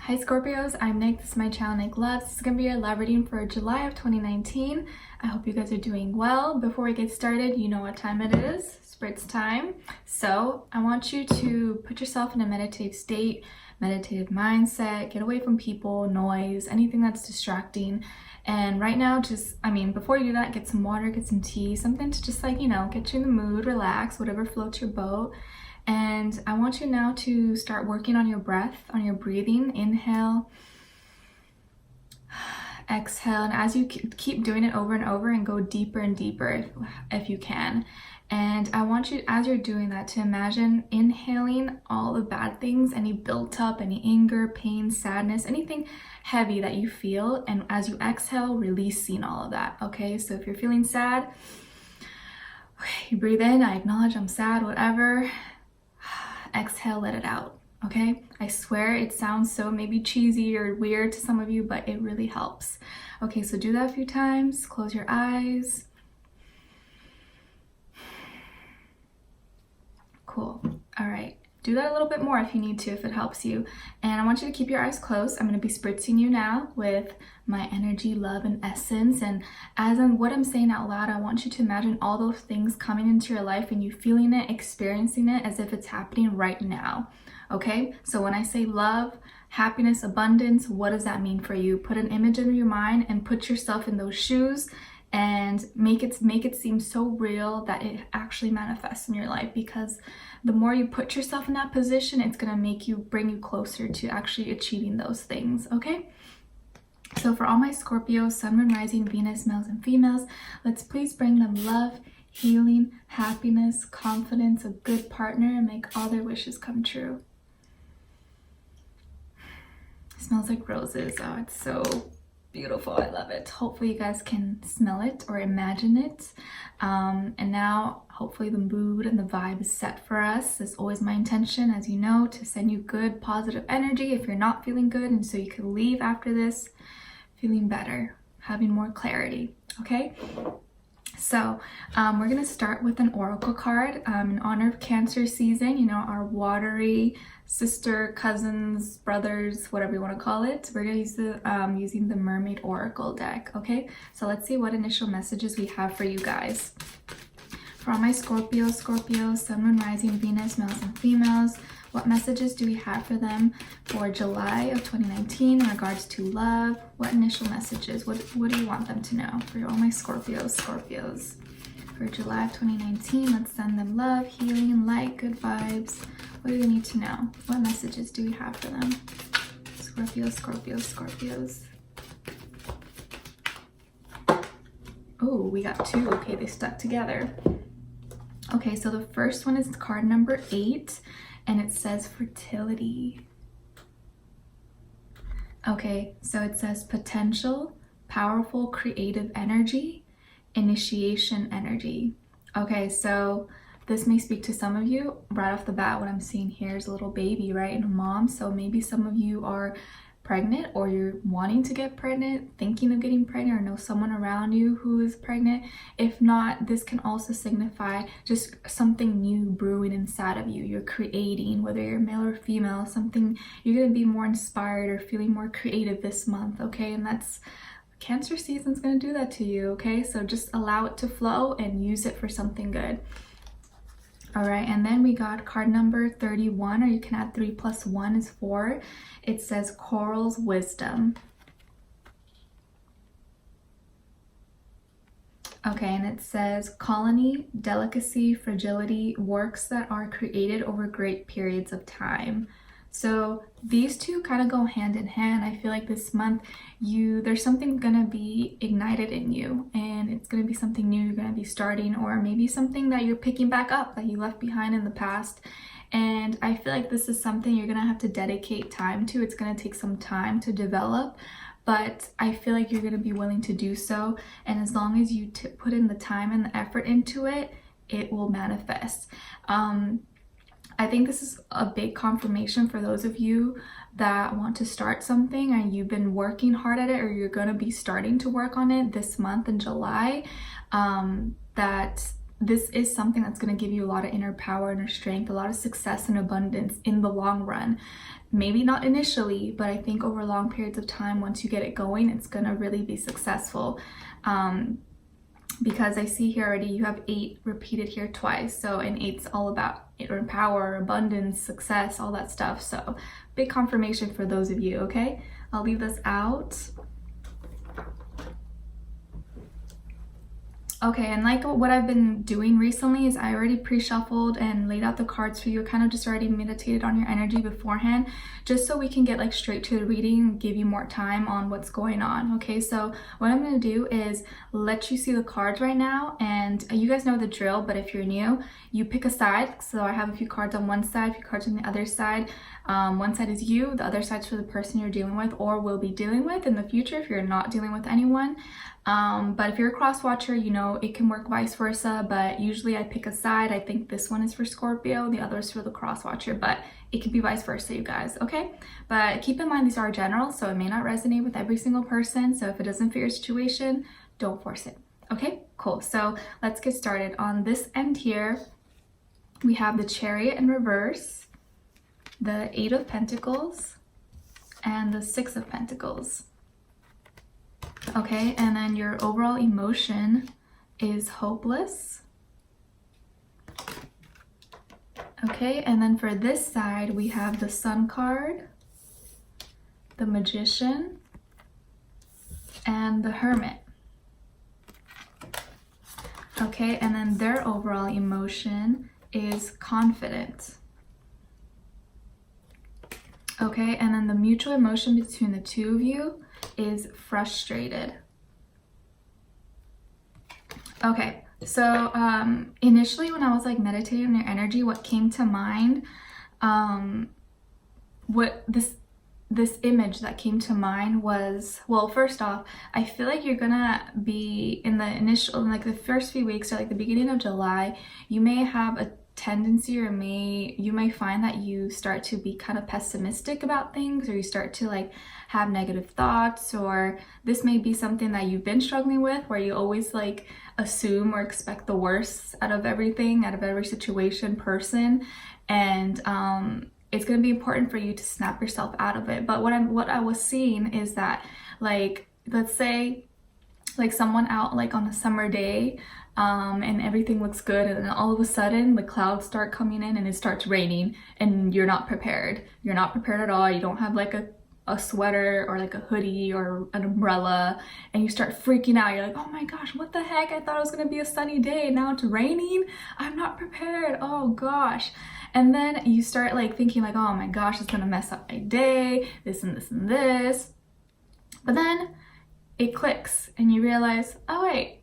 Hi Scorpios, I'm Nick. This is my channel Nick Loves. This is going to be your love reading for July of 2019. I hope you guys are doing well. Before we get started, you know what time it is. Spritz time. So I want you to put yourself in a meditative state, meditative mindset, get away from people, noise, anything that's distracting. And right now, before you do that, get some water, get some tea, something to just get you in the mood, relax, whatever floats your boat. And I want you now to start working on your breath, on your breathing. Inhale, exhale, and as you keep doing it over and over, and go deeper and deeper if you can. And I want you, as you're doing that, to imagine inhaling all the bad things, any built up, any anger, pain, sadness, anything heavy that you feel, and as you exhale, releasing all of that. Okay, so if you're feeling sad, you breathe in, I acknowledge I'm sad, whatever. Exhale, let it out. Okay, I swear it sounds so maybe cheesy or weird to some of you, but it really helps. Okay, so do that a few times. Close your eyes. Cool. All right, do that a little bit more if you need to, if it helps you. And I want you to keep your eyes closed. I'm going to be spritzing you now with my energy, love, and essence. And as in what I'm saying out loud, I want you to imagine all those things coming into your life and you feeling it, experiencing it as if it's happening right now. Okay, so when I say love, happiness, abundance, what does that mean for you? Put an image in your mind and put yourself in those shoes and make it seem so real that it actually manifests in your life, because the more you put yourself in that position, it's going to bring you closer to actually achieving those things. Okay, so for all my Scorpio, Sun, Moon, Rising, Venus, males and females, let's please bring them love, healing, happiness, confidence, a good partner, and make all their wishes come true. It smells like roses. Oh, it's so beautiful. I love it. Hopefully you guys can smell it or imagine it. And now hopefully the mood and the vibe is set for us. It's always my intention, as you know, to send you good positive energy if you're not feeling good, and so you can leave after this feeling better, having more clarity. Okay, so we're gonna start with an oracle card in honor of Cancer season, you know, our watery sister, cousins, brothers, whatever you want to call it. We're gonna use the using the Mermaid Oracle deck. Okay, so let's see what initial messages we have for you guys. For all my Scorpio, Sun, Moon, Rising, Venus, males and females, what messages do we have for them for July of 2019 in regards to love? What initial messages? What do you want them to know? For all my Scorpios, for July of 2019, let's send them love, healing, light, good vibes. What do they need to know? What messages do we have for them? Scorpios. Oh, we got two. Okay, they stuck together. Okay, so the first one is card number 8, and it says fertility. Okay, so it says potential, powerful, creative energy, initiation energy. Okay, so this may speak to some of you. Right off the bat, what I'm seeing here is a little baby, right, and a mom. So maybe some of you are pregnant, or you're wanting to get pregnant, thinking of getting pregnant, or know someone around you who is pregnant. If not, this can also signify just something new brewing inside of you. You're creating, whether you're male or female, something, you're going to be more inspired or feeling more creative this month. Okay, and that's Cancer season's going to do that to you. Okay, so just allow it to flow and use it for something good. All right, and then we got card number 31, or you can add 3 + 1 is 4. It says Coral's Wisdom. Okay, and it says colony, delicacy, fragility, works that are created over great periods of time. So these two kind of go hand in hand. I feel like this month there's something gonna be ignited in you, and it's gonna be something new you're gonna be starting, or maybe something that you're picking back up that you left behind in the past. And I feel like this is something you're gonna have to dedicate time to. It's gonna take some time to develop, but I feel like you're gonna be willing to do so. And as long as you put in the time and the effort into it, it will manifest. I think this is a big confirmation for those of you that want to start something and you've been working hard at it, or you're going to be starting to work on it this month in July, that this is something that's going to give you a lot of inner power, inner strength, a lot of success and abundance in the long run. Maybe not initially, but I think over long periods of time, once you get it going, it's going to really be successful. Because I see here already you have 8 repeated here twice. So, and 8's all about inner power, abundance, success, all that stuff. So big confirmation for those of you, okay? I'll leave this out. Okay, and like what I've been doing recently is I already pre-shuffled and laid out the cards for you, kind of just already meditated on your energy beforehand, just so we can get like straight to the reading and give you more time on what's going on. Okay, so what I'm going to do is let you see the cards right now, and you guys know the drill, but if you're new, you pick a side. So I have a few cards on one side, a few cards on the other side. One side is you, the other side's for the person you're dealing with or will be dealing with in the future if you're not dealing with anyone. But if you're a cross watcher, you know, it can work vice versa, but usually I pick a side. I think this one is for Scorpio, the other is for the cross watcher, but it could be vice versa, you guys, okay? But keep in mind, these are general, so it may not resonate with every single person. So if it doesn't fit your situation, don't force it. Okay, cool. So let's get started. On this end here, we have the Chariot in reverse, the 8 of Pentacles, and the 6 of Pentacles. Okay, and then your overall emotion is hopeless. Okay, and then for this side, we have the Sun card, the Magician, and the Hermit. Okay, and then their overall emotion is confident. Okay, and then the mutual emotion between the two of you is frustrated. Okay, so initially when I was like meditating on your energy, what came to mind, what this image that came to mind was, well, first off, I feel like you're gonna be in the initial, like the first few weeks or like the beginning of July, you may have a tendency, or you may find that you start to be kind of pessimistic about things, or you start to like have negative thoughts, or this may be something that you've been struggling with, where you always like assume or expect the worst out of everything, out of every situation, person, and it's going to be important for you to snap yourself out of it. But what I was seeing is that, like, let's say like someone out like on a summer day, and everything looks good, and then all of a sudden the clouds start coming in and it starts raining, and you're not prepared. You're not prepared at all. You don't have like a sweater or like a hoodie or an umbrella, and you start freaking out. You're like, oh my gosh, what the heck? I thought it was gonna be a sunny day, now it's raining. I'm not prepared. Oh gosh. And then you start like thinking like, oh my gosh, it's gonna mess up my day, this and this and this. But then it clicks and you realize, oh wait,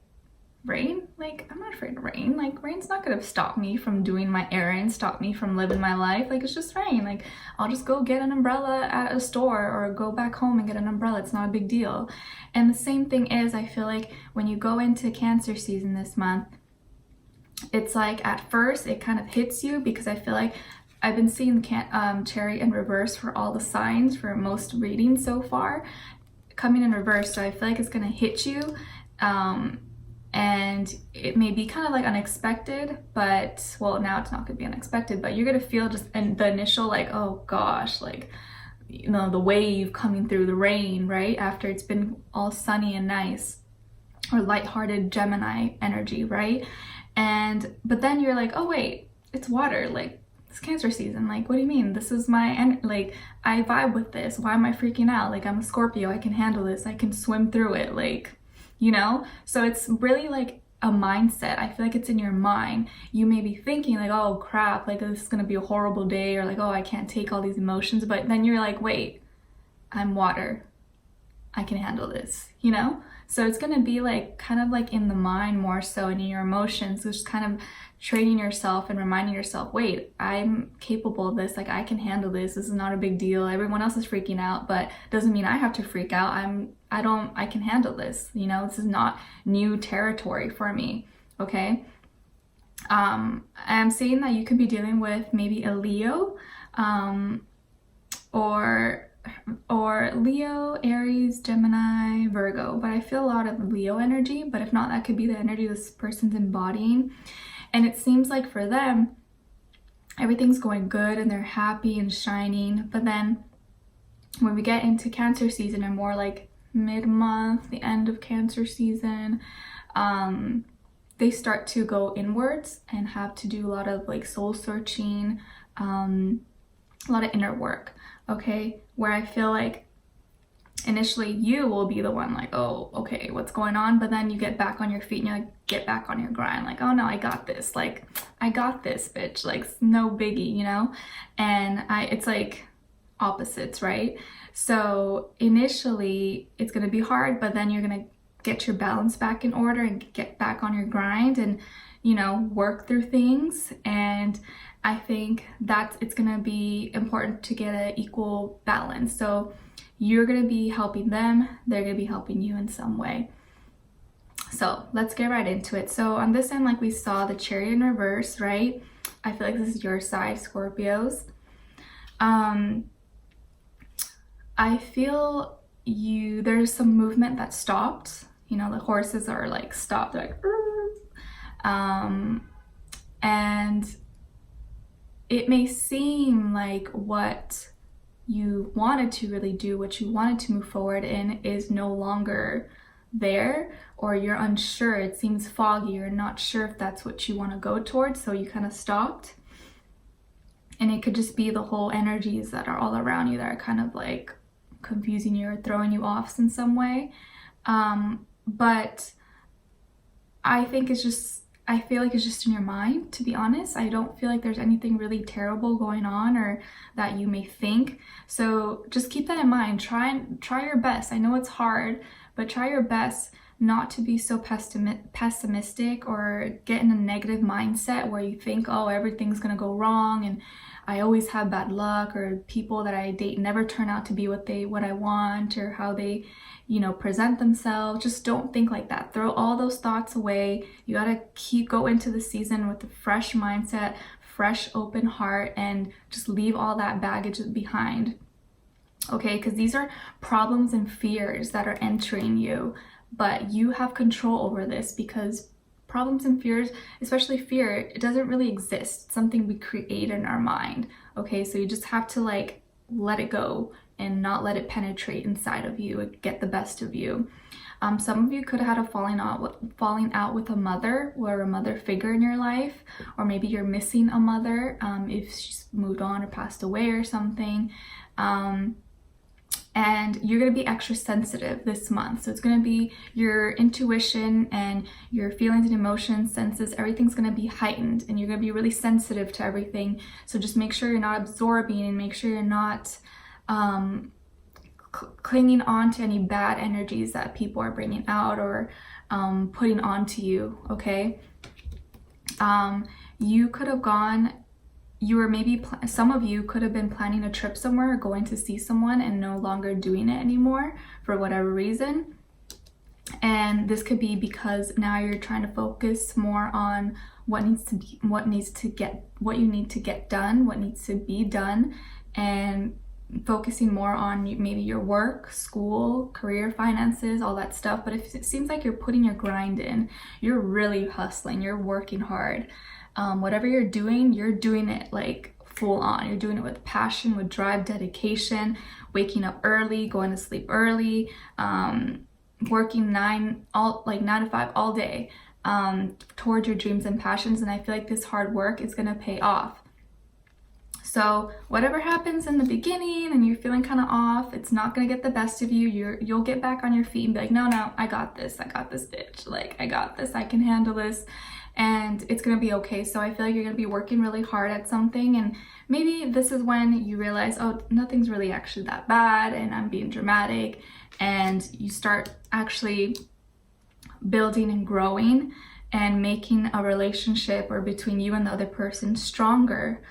rain? Like, I'm not afraid of rain. Like, rain's not gonna stop me from doing my errands, stop me from living my life. Like, it's just rain. Like, I'll just go get an umbrella at a store or go back home and get an umbrella. It's not a big deal. And the same thing is, I feel like when you go into Cancer season this month, it's like at first it kind of hits you, because I feel like I've been seeing Chariot in reverse for all the signs for most readings so far, coming in reverse. So I feel like it's gonna hit you, and it may be kind of like unexpected, but well, now it's not gonna be unexpected, but you're gonna feel just in the initial like, oh gosh, like, you know, the wave coming through the rain, right? After it's been all sunny and nice, or lighthearted Gemini energy, right? But then you're like, oh wait, it's water. Like, it's Cancer season. Like, what do you mean? This is like, I vibe with this. Why am I freaking out? Like, I'm a Scorpio. I can handle this. I can swim through it. Like, you know? So it's really like a mindset. I feel like it's in your mind. You may be thinking like, oh crap, like this is gonna be a horrible day, or like, oh, I can't take all these emotions. But then you're like, wait, I'm water. I can handle this, you know? So it's gonna be like kind of like in the mind more so, and in your emotions, just kind of training yourself and reminding yourself, wait, I'm capable of this. Like, I can handle this. This is not a big deal. Everyone else is freaking out, but doesn't mean I have to freak out. I can handle this. You know, this is not new territory for me. Okay. I'm seeing that you could be dealing with maybe a Leo, or or Leo, Aries, Gemini, Virgo, but I feel a lot of Leo energy, but if not, that could be the energy this person's embodying. And it seems like for them, everything's going good and they're happy and shining. But then when we get into Cancer season and more like mid-month, the end of Cancer season, they start to go inwards and have to do a lot of like soul searching, a lot of inner work, okay? Where I feel like initially you will be the one like, oh, okay, what's going on? But then you get back on your feet and you like get back on your grind, like, oh no, I got this, like, I got this, bitch, like, no biggie, you know? And it's like opposites, right? So initially it's gonna be hard, but then you're gonna get your balance back in order and get back on your grind and, you know, work through things. And I think that it's gonna be important to get an equal balance. So you're gonna be helping them, they're gonna be helping you in some way. So let's get right into it. So on this end, like we saw the Chariot in reverse, right? I feel like this is your side, Scorpios. I feel there's some movement that stopped. You know, the horses are like stopped, like, and it may seem like what you wanted to really do, what you wanted to move forward in is no longer there, or you're unsure, it seems foggy, you're not sure if that's what you want to go towards, so you kind of stopped. And it could just be the whole energies that are all around you that are kind of like confusing you or throwing you off in some way. But I think I feel like it's just in your mind, to be honest. I don't feel like there's anything really terrible going on or that you may think. So just keep that in mind. Try your best. I know it's hard, but try your best not to be so pessimistic or get in a negative mindset where you think, oh, everything's gonna go wrong and I always have bad luck, or people that I date never turn out to be what I want, or how they, you know, present themselves. Just don't think like that. Throw all those thoughts away. You gotta go into the season with a fresh mindset, fresh open heart, and just leave all that baggage behind. Okay, because these are problems and fears that are entering you, but you have control over this, because problems and fears, especially fear, it doesn't really exist. It's something we create in our mind. Okay, so you just have to like let it go and not let it penetrate inside of you and get the best of you. Some of you could have had a falling out with a mother or a mother figure in your life, or maybe you're missing a mother if she's moved on or passed away or something. And you're going to be extra sensitive this month. So it's going to be your intuition and your feelings and emotions, senses, everything's going to be heightened, and you're going to be really sensitive to everything. So just make sure you're not absorbing, and make sure you're not clinging on to any bad energies that people are bringing out or putting onto you, okay? You could have gone, some of you could have been planning a trip somewhere or going to see someone and no longer doing it anymore for whatever reason. And this could be because now you're trying to focus more on what you need to get done, what needs to be done, and focusing more on maybe your work, school, career, finances, all that stuff. But if it seems like you're putting your grind in, you're really hustling, you're working hard. Whatever you're doing it like full on. You're doing it with passion, with drive, dedication, waking up early, going to sleep early, working 9 to 5 all day towards your dreams and passions. And I feel like this hard work is gonna pay off. So whatever happens in the beginning and you're feeling kind of off, it's not gonna get the best of you. You'll get back on your feet and be like, no, I got this, bitch. Like, I got this, I can handle this. And it's gonna be okay. So I feel like you're gonna be working really hard at something, and maybe this is when you realize, oh, nothing's really actually that bad and I'm being dramatic, and you start actually building and growing and making a relationship or between you and the other person stronger.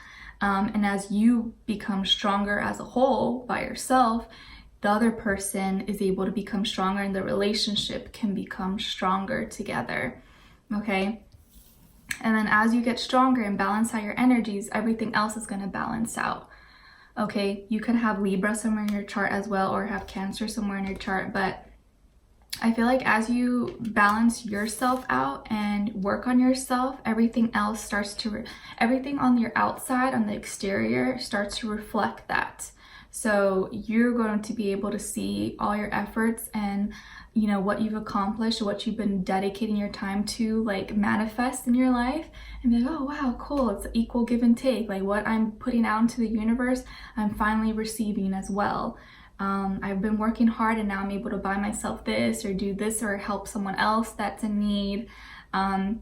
And as you become stronger as a whole by yourself, the other person is able to become stronger and the relationship can become stronger together, okay? And then as you get stronger and balance out your energies, everything else is going to balance out, Okay, you could have Libra somewhere in your chart as well, or have Cancer somewhere in your chart, but I feel like as you balance yourself out and work on yourself, everything else starts to, everything on your outside, on the exterior, starts to reflect that. So you're going to be able to see all your efforts and, you know, what you've accomplished, what you've been dedicating your time to, like, manifest in your life, and be like, oh wow, cool, it's equal give and take. Like, what I'm putting out into the universe, I'm finally receiving as well. I've been working hard and now I'm able to buy myself this or do this or help someone else that's in need. And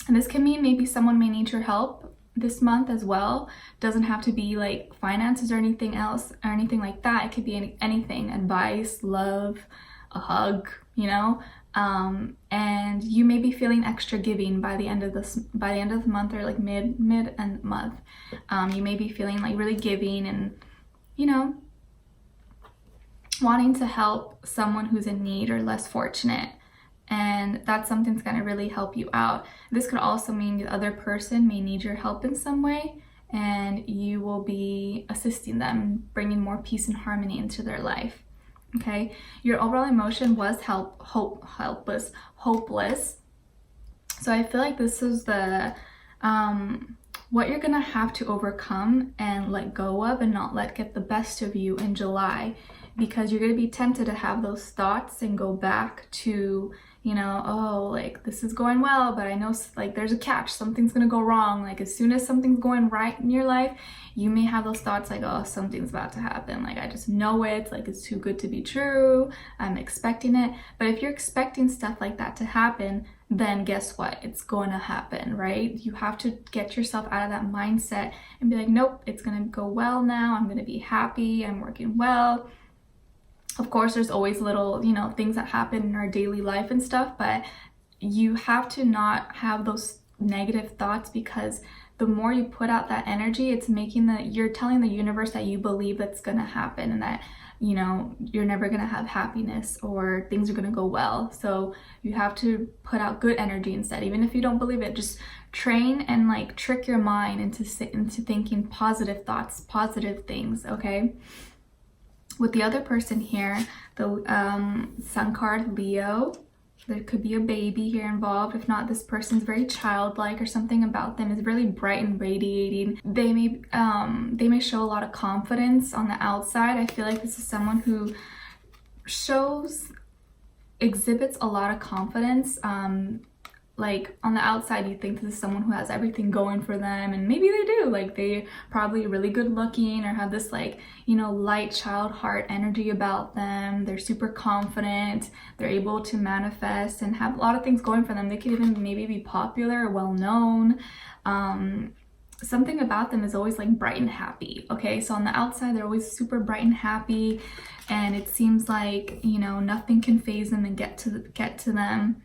this can mean maybe someone may need your help this month as well. Doesn't have to be like finances or anything else or anything like that. It could be anything, advice, love, a hug, you know. And you may be feeling extra giving by the end of the month, or like mid and month. You may be feeling like really giving and, you know, wanting to help someone who's in need or less fortunate, and that's something that's going to really help you out. This could also mean the other person may need your help in some way, and you will be assisting them, bringing more peace and harmony into their life. Okay, your overall emotion was hopeless. So I feel like this is the what you're gonna have to overcome and let go of and not let get the best of you in July, because you're going to be tempted to have those thoughts and go back to, you know, oh, like this is going well, but I know like there's a catch, something's going to go wrong. Like as soon as something's going right in your life, you may have those thoughts like, oh, something's about to happen. Like I just know it, like it's too good to be true. I'm expecting it. But if you're expecting stuff like that to happen, then guess what? It's going to happen, right? You have to get yourself out of that mindset and be like, nope, it's going to go well now. I'm going to be happy. I'm working well. Of course, there's always little, you know, things that happen in our daily life and stuff, but you have to not have those negative thoughts, because the more you put out that energy, it's making you're telling the universe that you believe that's going to happen, and that, you know, you're never going to have happiness or things are going to go well. So you have to put out good energy instead. Even if you don't believe it, just train and like trick your mind into thinking positive thoughts, positive things, okay? With the other person here, the Sun card, Leo, there could be a baby here involved. If not, this person's very childlike, or something about them is really bright and radiating. They may show a lot of confidence on the outside. I feel like this is someone who exhibits a lot of confidence. Like on the outside, you think this is someone who has everything going for them, and maybe they do. Like they probably really good looking, or have this like, you know, light child heart energy about them. They're super confident. They're able to manifest and have a lot of things going for them. They could even maybe be popular or well known. Something about them is always like bright and happy. Okay, so on the outside, they're always super bright and happy, and it seems like, you know, nothing can faze them and get to them.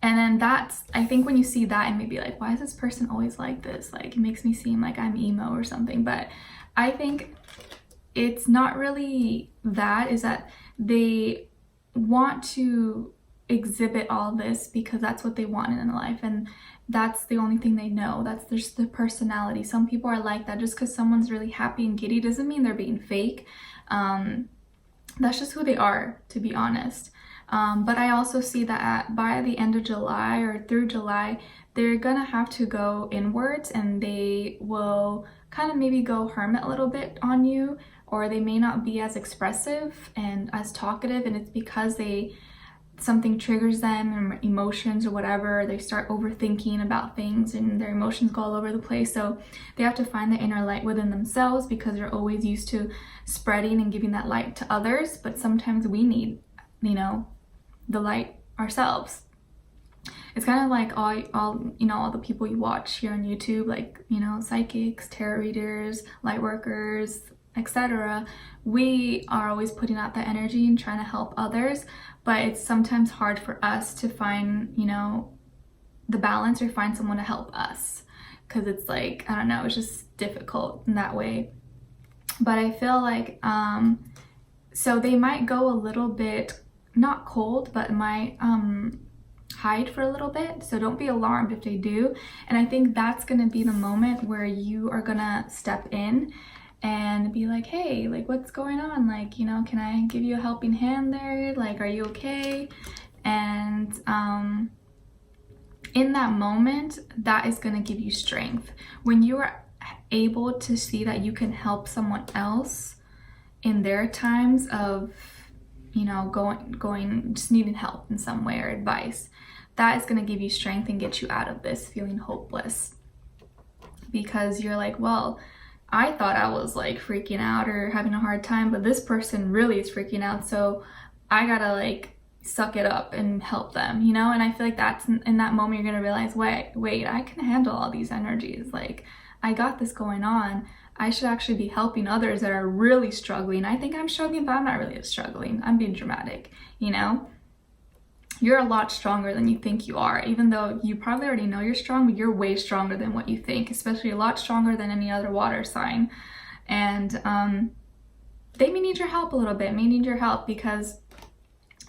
And then that's, I think when you see that and maybe like, why is this person always like this? Like it makes me seem like I'm emo or something. But I think it's not really that, is that they want to exhibit all this because that's what they want in life. And that's the only thing they know. That's just their personality. Some people are like that. Just because someone's really happy and giddy doesn't mean they're being fake. That's just who they are, to be honest. But I also see that by the end of July or through July, they're gonna have to go inwards, and they will kind of maybe go hermit a little bit on you, or they may not be as expressive and as talkative, and it's because something triggers them, or emotions or whatever. They start overthinking about things and their emotions go all over the place. So they have to find the inner light within themselves, because they're always used to spreading and giving that light to others. But sometimes we need, you know, the light ourselves. It's kind of like all the people you watch here on YouTube, like, you know, psychics, tarot readers, light workers, etc. We are always putting out that energy and trying to help others, but it's sometimes hard for us to find, you know, the balance, or find someone to help us, because it's like, I don't know, it's just difficult in that way. But I feel like so they might go a little bit, not cold, but might hide for a little bit. So don't be alarmed if they do. And I think that's going to be the moment where you are going to step in and be like, hey, like, what's going on? Like, you know, can I give you a helping hand there? Like, are you okay? And in that moment, that is going to give you strength. When you are able to see that you can help someone else in their times of, you know, going just needing help in some way or advice, that is going to give you strength and get you out of this feeling hopeless. Because you're like, well, I thought I was like freaking out or having a hard time, but this person really is freaking out, so I gotta like suck it up and help them, you know? And I feel like that's in that moment you're gonna realize, wait, I can handle all these energies. Like, I got this going on. I should actually be helping others that are really struggling. I think I'm struggling, but I'm not really struggling. I'm being dramatic, you know? You're a lot stronger than you think you are, even though you probably already know you're strong, but you're way stronger than what you think, especially a lot stronger than any other water sign. And they may need your help a little bit, may need your help, because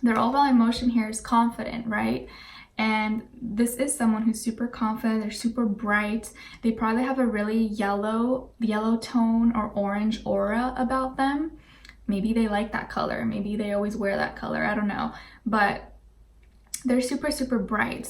their overall emotion here is confident, right? And this is someone who's super confident, they're super bright, they probably have a really yellow tone or orange aura about them. Maybe they like that color, maybe they always wear that color, I don't know. But they're super bright,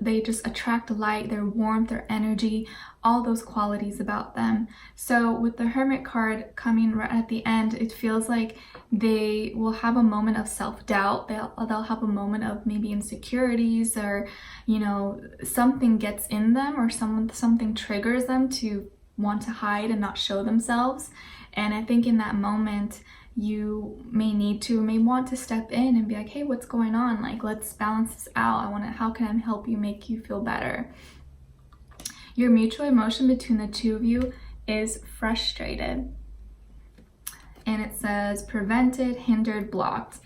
they just attract light, their warmth, their energy, all those qualities about them. So with the Hermit card coming right at the end, it feels like they will have a moment of self-doubt. They'll have a moment of maybe insecurities, or, you know, something gets in them, or something triggers them to want to hide and not show themselves. And I think in that moment, you may want to step in and be like, hey, what's going on? Like, let's balance this out. How can I help you, make you feel better? Your mutual emotion between the two of you is frustrated. And it says prevented, hindered, blocked.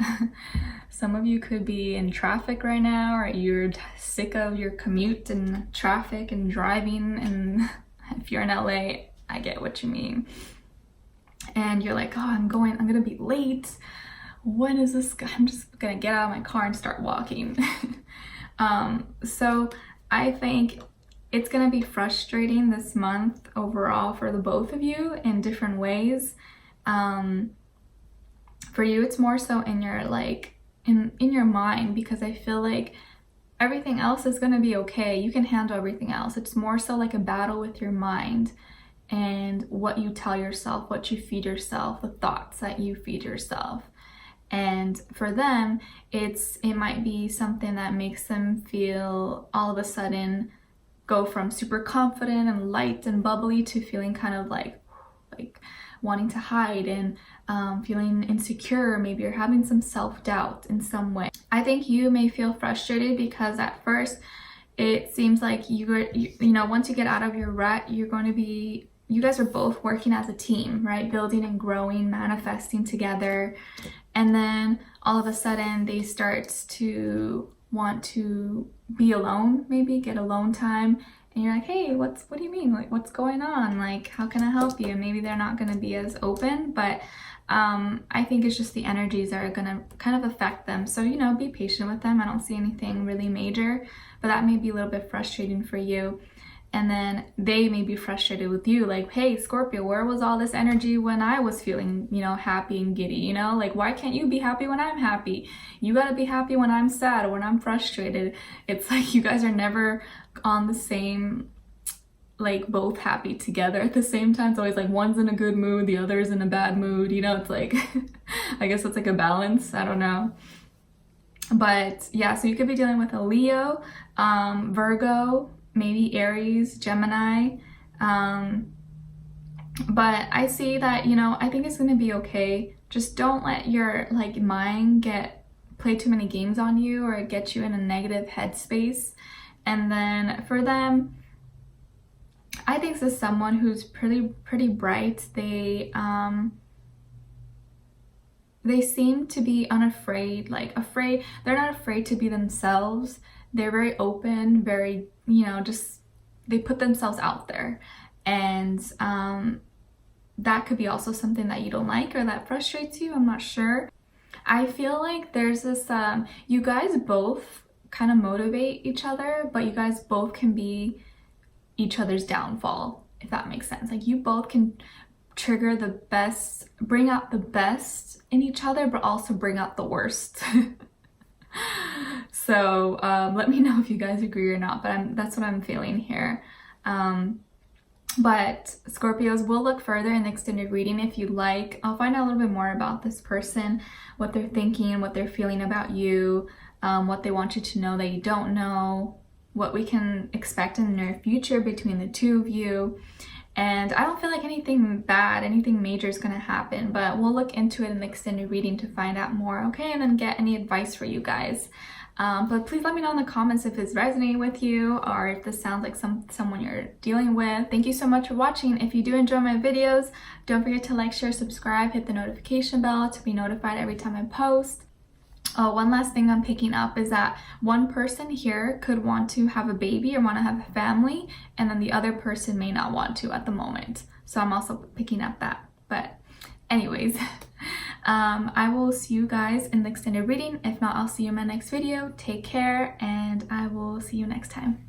Some of you could be in traffic right now, or you're sick of your commute and traffic and driving. And if you're in LA, I get what you mean. And you're like, oh, I'm gonna be late. When is this? I'm just gonna get out of my car and start walking. So I think it's gonna be frustrating this month overall for the both of you in different ways. For you, it's more so in your in your mind, because I feel like everything else is gonna be okay. You can handle everything else. It's more so like a battle with your mind and what you tell yourself, what you feed yourself, the thoughts that you feed yourself. And for them, it might be something that makes them feel all of a sudden go from super confident and light and bubbly to feeling kind of like wanting to hide and feeling insecure. Maybe you're having some self-doubt in some way. I think you may feel frustrated because at first it seems like you know, once you get out of your rut, you guys are both working as a team, right? Building and growing, manifesting together. And then all of a sudden they start to want to be alone, maybe get alone time. And you're like, hey, what do you mean? Like, what's going on? Like, how can I help you? And maybe they're not going to be as open, but I think it's just the energies that are going to kind of affect them. So, you know, be patient with them. I don't see anything really major, but that may be a little bit frustrating for you. And then they may be frustrated with you, like, hey, Scorpio, where was all this energy when I was feeling, you know, happy and giddy, you know? Like, why can't you be happy when I'm happy? You gotta be happy when I'm sad or when I'm frustrated. It's like you guys are never on the same, like, both happy together at the same time. It's always like one's in a good mood, the other's in a bad mood, you know? It's like, I guess it's like a balance, I don't know. But yeah, so you could be dealing with a Leo, Virgo, maybe Aries, Gemini, but I see that, you know, I think it's gonna be okay. Just don't let your mind play too many games on you or get you in a negative headspace. And then for them, I think this is someone who's pretty bright. They seem to be unafraid, they're not afraid to be themselves. They're very open, very, you know, just, they put themselves out there. And that could be also something that you don't like or that frustrates you, I'm not sure. I feel like there's this, you guys both kind of motivate each other, but you guys both can be each other's downfall, if that makes sense. Like, you both can trigger the best, bring out the best in each other, but also bring out the worst. So let me know if you guys agree or not, but that's what I'm feeling here. But Scorpios, will look further in the extended reading if you'd like. I'll find out a little bit more about this person, what they're thinking, what they're feeling about you, what they want you to know that you don't know, what we can expect in the near future between the two of you. And I don't feel like anything bad, anything major is going to happen, but we'll look into it in the extended reading to find out more, okay? And then get any advice for you guys. But please let me know in the comments if it's resonating with you or if this sounds like someone you're dealing with. Thank you so much for watching. If you do enjoy my videos, don't forget to like, share, subscribe, hit the notification bell to be notified every time I post. One last thing I'm picking up is that one person here could want to have a baby or want to have a family, and then the other person may not want to at the moment. So I'm also picking up that. But anyways, I will see you guys in the extended reading. If not, I'll see you in my next video. Take care, and I will see you next time.